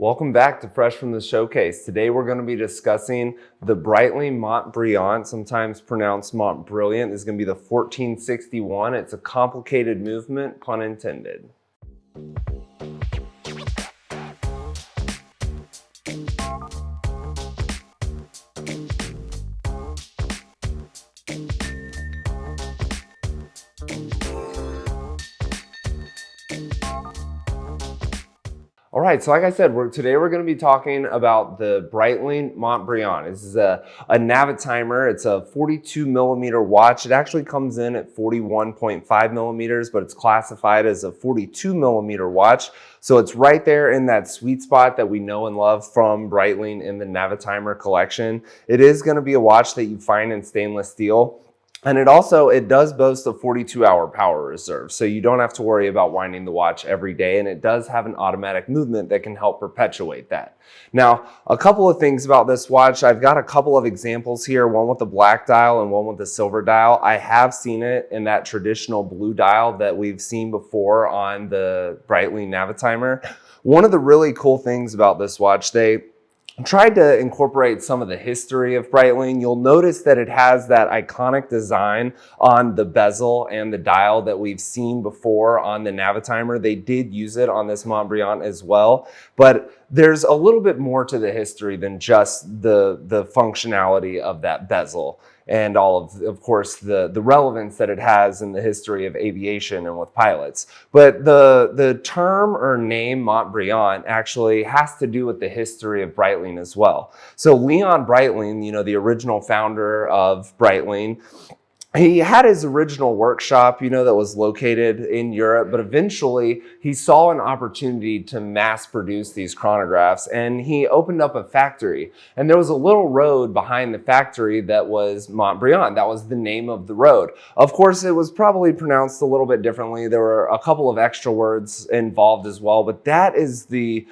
Welcome back to Fresh from the Showcase. Today we're going to be discussing the Breitling Montbrillant, sometimes pronounced Montbrilliant. This is going to be the 1461. It's a complicated movement, pun intended. All right, so like I said, today we're going to be talking about the Breitling Montbrillant. This is a Navitimer. It's a 42 millimeter watch. It actually comes in at 41.5 millimeters, but it's classified as a 42 millimeter watch. So it's right there in that sweet spot that we know and love from Breitling in the Navitimer collection. It is going to be a watch that you find in stainless steel. And it does boast a 42-hour power reserve, so you don't have to worry about winding the watch every day, and it does have an automatic movement that can help perpetuate that. Now, a couple of things about this watch. I've got a couple of examples here, one with the black dial and one with the silver dial. I have seen it in that traditional blue dial that we've seen before on the Breitling Navitimer. One of the really cool things about this watch, they tried to incorporate some of the history of Breitling. You'll notice that it has that iconic design on the bezel and the dial that we've seen before on the Navitimer. They did use it on this Montbrillant as well, but there's a little bit more to the history than just the functionality of that bezel and all of course, the relevance that it has in the history of aviation and with pilots. But the term or name Montbrillant actually has to do with the history of Breitling as well. So Leon Breitling, the original founder of Breitling, he had his original workshop, that was located in Europe, but eventually he saw an opportunity to mass produce these chronographs and he opened up a factory. And there was a little road behind the factory that was Montbrillant. That was the name of the road. Of course, it was probably pronounced a little bit differently. There were a couple of extra words involved as well, but that is the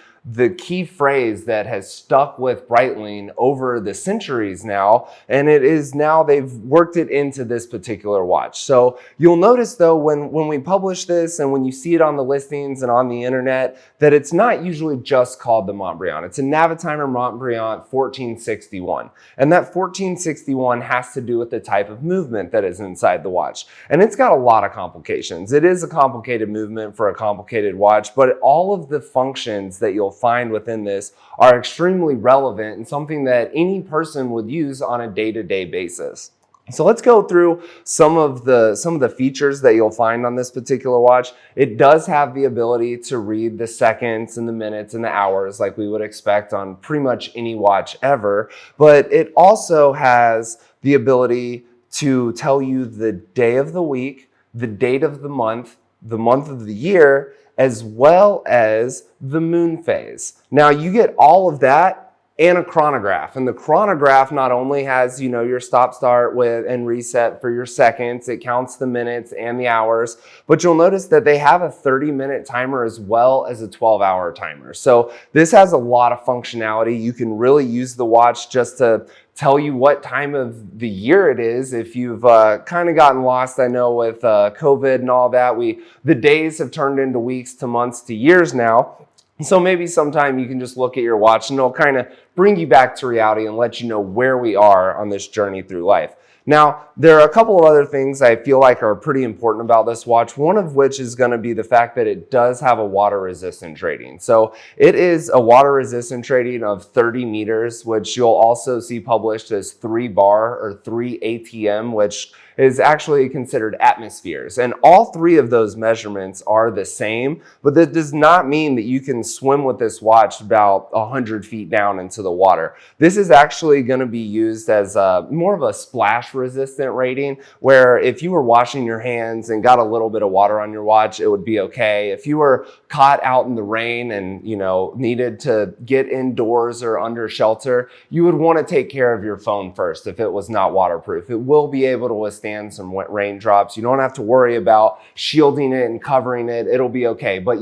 key phrase that has stuck with Breitling over the centuries now, and it is now they've worked it into this particular watch. So you'll notice though when we publish this and when you see it on the listings and on the internet that it's not usually just called the Montbrillant. It's a Navitimer Montbrillant 1461, and that 1461 has to do with the type of movement that is inside the watch, and it's got a lot of complications. It is a complicated movement for a complicated watch, but all of the functions that you'll find within this are extremely relevant and something that any person would use on a day-to-day basis. So let's go through some of the features that you'll find on this particular watch. It does have the ability to read the seconds and the minutes and the hours like we would expect on pretty much any watch ever, but it also has the ability to tell you the day of the week, the date of the month of the year, as well as the Moonphase. Now you get all of that and a chronograph. And the chronograph not only has, your stop start with and reset for your seconds, it counts the minutes and the hours, but you'll notice that they have a 30-minute timer as well as a 12-hour timer. So this has a lot of functionality. You can really use the watch just to tell you what time of the year it is. If you've kind of gotten lost, I know with COVID and all that, the days have turned into weeks to months to years now. So maybe sometime you can just look at your watch and it'll kind of bring you back to reality and let you know where we are on this journey through life. Now, there are a couple of other things I feel like are pretty important about this watch, one of which is going to be the fact that it does have a water resistant rating. So it is a water resistant rating of 30 meters, which you'll also see published as 3 bar or 3 ATM, which is actually considered atmospheres. And all three of those measurements are the same, but that does not mean that you can swim with this watch about 100 feet down into the water. This is actually going to be used as more of a splash resistant rating, where if you were washing your hands and got a little bit of water on your watch, it would be okay. If you were caught out in the rain and needed to get indoors or under shelter, you would want to take care of your phone first if it was not waterproof. It will be able to withstand some wet raindrops. You don't have to worry about shielding it and covering it. It'll be okay, but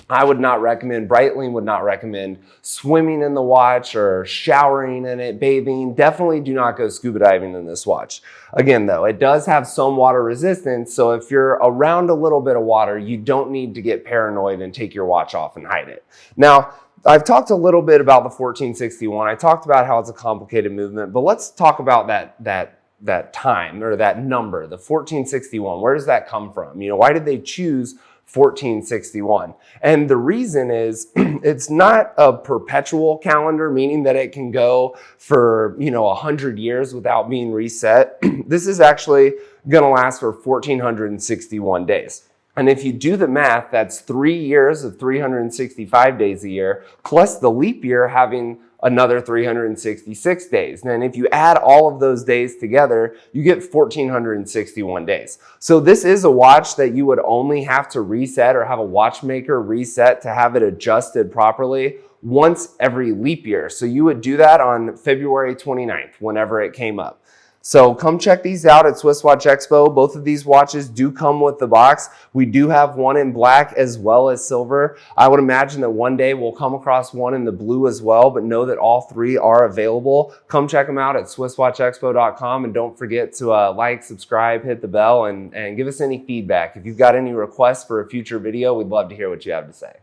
I would not recommend, Breitling would not recommend swimming in the watch or showering in it, bathing. Definitely do not go scuba diving in this watch. Again though, it does have some water resistance, so if you're around a little bit of water, you don't need to get paranoid and take your watch off and hide it. Now, I've talked a little bit about the 1461. I talked about how it's a complicated movement, but let's talk about that time, or that number, the 1461. Where does that come from? You know, why did they choose 1461? And the reason is it's not a perpetual calendar, meaning that it can go for, you know, 100 years without being reset. This is actually going to last for 1461 days. And if you do the math, that's 3 years of 365 days a year, plus the leap year having another 366 days. And if you add all of those days together, you get 1461 days. So this is a watch that you would only have to reset, or have a watchmaker reset to have it adjusted properly, once every leap year. So you would do that on February 29th, whenever it came up. So come check these out at SwissWatchExpo. Both of these watches do come with the box. We do have one in black as well as silver. I would imagine that one day we'll come across one in the blue as well, but know that all three are available. Come check them out at SwissWatchExpo.com, and don't forget to like, subscribe, hit the bell, and give us any feedback. If you've got any requests for a future video, we'd love to hear what you have to say.